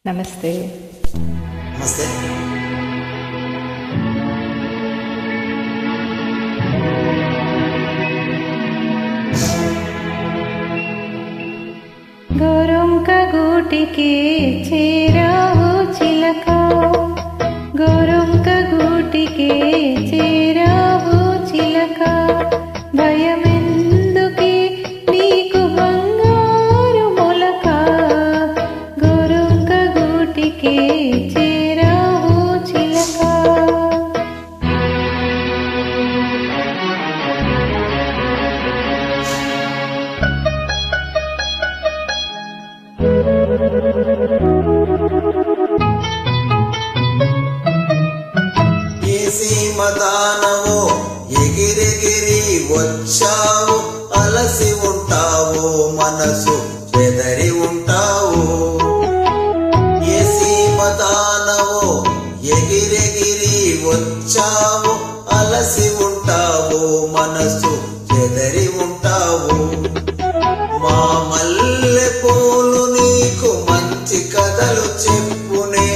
నమస్తే. నమస్తే. గోరొంక గూటికి చేరావు చిలక, గోరొంక గూటికి చేరావు చిలక, భయమెందుకే నీకు బంగారు మొలక, గోరొంక గూటికి చేరావు చిలక. ఏ సీమదానవో ఎగిరెగిరి వచ్చావు, అలసి ఉంటావు, మనసు చెదరి ఉంటావు. ఏ సీమదానవో ఎగిరెగిరి వచ్చావు, అలసి ఉంటావు, మనసు చెదరి ఉంటావు. మా మల్లె పూలు నీకు మంచి కథలు చెప్పునే,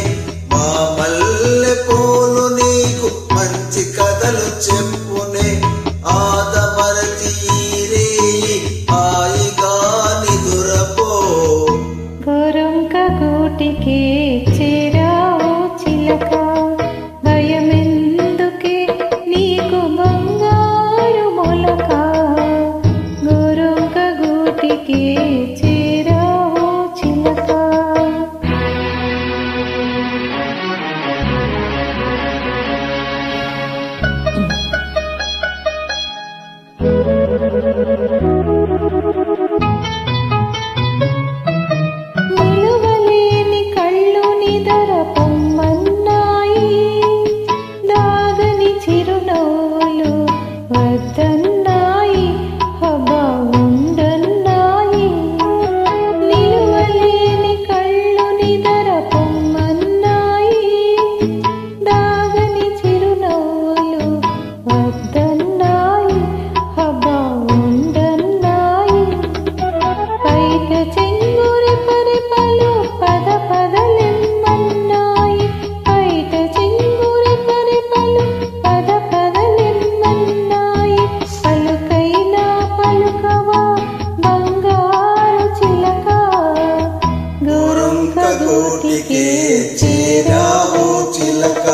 మా మల్లె పూలు నీకు మంచి కథలు చెప్పునే, ఆదమరచి రేయి హాయిగా నిదురపో. గోరొంక గూటికి చేరావు చిలక, భయమెందుకే నీకు బంగారు మొలక, గోరొంక గూటికి చేరావు చిలక. నిలువలేని కళ్ళు నిదర పొమ్మన్నాయి, దాగని చిరునవ్వులు వద్దన్నాయి, హబా ఉండన్నాయి. నిలువలేని కళ్ళు నిదర పొమ్మన్నాయి, దాగని చిరునవ్వులు వద్దన్నాయి, హబా ఉండన్నాయి. పైట చెంగురి పరిపలు పద పదలెమ్మన్నాయి, పైట చెంగురి పరిపలు పద పదలెమ్మన్నాయి. పలుకైనా పలుకవా బంగారు చిలక, గోరొంక గూటికి చేరావు చిలక.